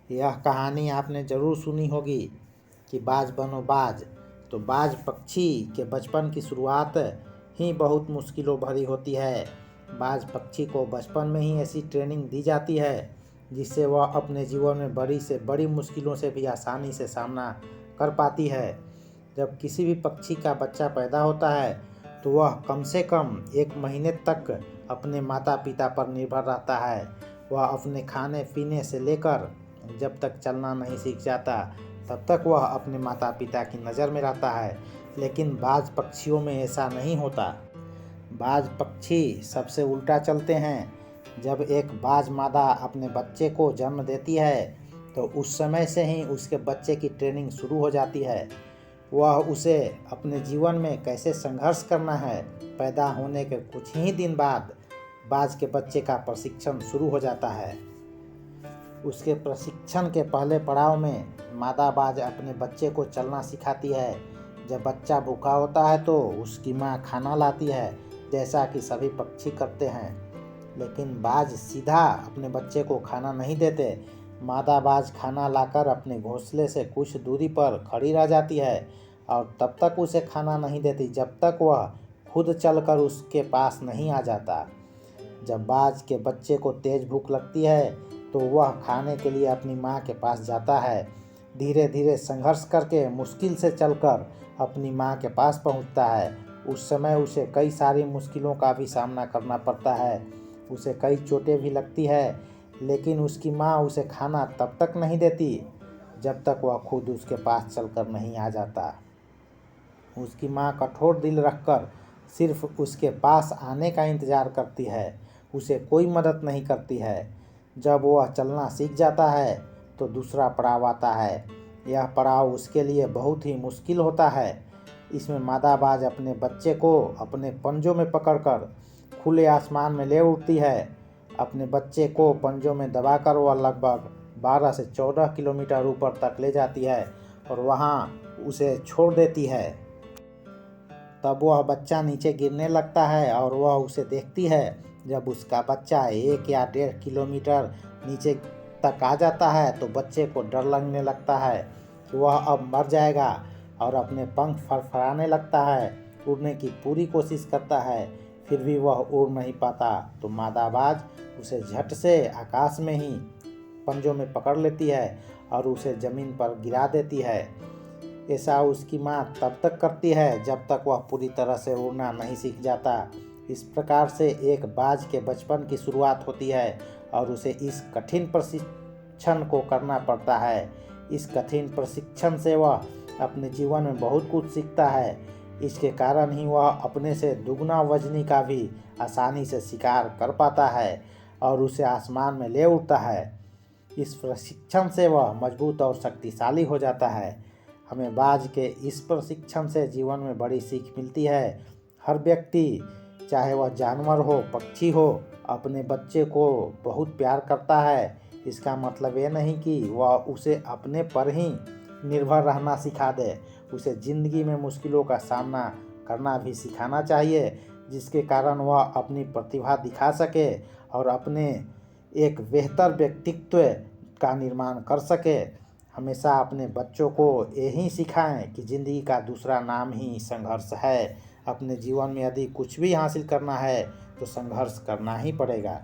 यह कहानी आपने ज़रूर सुनी होगी कि बाज बनो बाज। तो बाज पक्षी के बचपन की शुरुआत ही बहुत मुश्किलों भरी होती है। बाज पक्षी को बचपन में ही ऐसी ट्रेनिंग दी जाती है जिससे वह अपने जीवन में बड़ी से बड़ी मुश्किलों से भी आसानी से सामना कर पाती है। जब किसी भी पक्षी का बच्चा पैदा होता है तो वह कम से कम 1 महीने तक अपने माता पिता पर निर्भर रहता है। वह अपने खाने पीने से लेकर जब तक चलना नहीं सीख जाता तब तक वह अपने माता पिता की नज़र में रहता है। लेकिन बाज पक्षियों में ऐसा नहीं होता। बाज पक्षी सबसे उल्टा चलते हैं। जब एक बाज मादा अपने बच्चे को जन्म देती है तो उस समय से ही उसके बच्चे की ट्रेनिंग शुरू हो जाती है। वह उसे अपने जीवन में कैसे संघर्ष करना है। पैदा होने के कुछ ही दिन बाद बाज के बच्चे का प्रशिक्षण शुरू हो जाता है। उसके प्रशिक्षण के पहले पड़ाव में मादा बाज अपने बच्चे को चलना सिखाती है। जब बच्चा भूखा होता है तो उसकी माँ खाना लाती है, जैसा कि सभी पक्षी करते हैं। लेकिन बाज सीधा अपने बच्चे को खाना नहीं देते। मादा बाज खाना लाकर अपने घोंसले से कुछ दूरी पर खड़ी रह जाती है और तब तक उसे खाना नहीं देती जब तक वह खुद चलकर उसके पास नहीं आ जाता। जब बाज के बच्चे को तेज भूख लगती है तो वह खाने के लिए अपनी माँ के पास जाता है। धीरे धीरे संघर्ष करके मुश्किल से चलकर अपनी माँ के पास पहुँचता है। उस समय उसे कई सारी मुश्किलों का भी सामना करना पड़ता है। उसे कई चोटें भी लगती है, लेकिन उसकी माँ उसे खाना तब तक नहीं देती जब तक वह खुद उसके पास चलकर नहीं आ जाता। उसकी माँ कठोर दिल रखकर सिर्फ उसके पास आने का इंतज़ार करती है, उसे कोई मदद नहीं करती है। जब वह चलना सीख जाता है तो दूसरा पड़ाव आता है। यह पड़ाव उसके लिए बहुत ही मुश्किल होता है। इसमें मादा बाज अपने बच्चे को अपने पंजों में पकड़कर खुले आसमान में ले उड़ती है। अपने बच्चे को पंजों में दबाकर वह लगभग 12 से 14 किलोमीटर ऊपर तक ले जाती है और वहाँ उसे छोड़ देती है। तब वह बच्चा नीचे गिरने लगता है और वह उसे देखती है। जब उसका बच्चा 1 या 1.5 किलोमीटर नीचे तक आ जाता है तो बच्चे को डर लगने लगता है कि वह अब मर जाएगा और अपने पंख फड़फड़ाने लगता है। उड़ने की पूरी कोशिश करता है, फिर भी वह उड़ नहीं पाता। तो मादा बाज उसे झट से आकाश में ही पंजों में पकड़ लेती है और उसे ज़मीन पर गिरा देती है। ऐसा उसकी माँ तब तक करती है जब तक वह पूरी तरह से उड़ना नहीं सीख जाता। इस प्रकार से एक बाज के बचपन की शुरुआत होती है और उसे इस कठिन प्रशिक्षण को करना पड़ता है। इस कठिन प्रशिक्षण से वह अपने जीवन में बहुत कुछ सीखता है। इसके कारण ही वह अपने से दुगना वजनी का भी आसानी से शिकार कर पाता है और उसे आसमान में ले उड़ता है। इस प्रशिक्षण से वह मजबूत और शक्तिशाली हो जाता है। हमें बाज के इस प्रशिक्षण से जीवन में बड़ी सीख मिलती है। हर व्यक्ति, चाहे वह जानवर हो पक्षी हो, अपने बच्चे को बहुत प्यार करता है। इसका मतलब ये नहीं कि वह उसे अपने पर ही निर्भर रहना सिखा दे। उसे ज़िंदगी में मुश्किलों का सामना करना भी सिखाना चाहिए, जिसके कारण वह अपनी प्रतिभा दिखा सके और अपने एक बेहतर व्यक्तित्व का निर्माण कर सके। हमेशा अपने बच्चों को यही सिखाएं कि ज़िंदगी का दूसरा नाम ही संघर्ष है। अपने जीवन में यदि कुछ भी हासिल करना है तो संघर्ष करना ही पड़ेगा।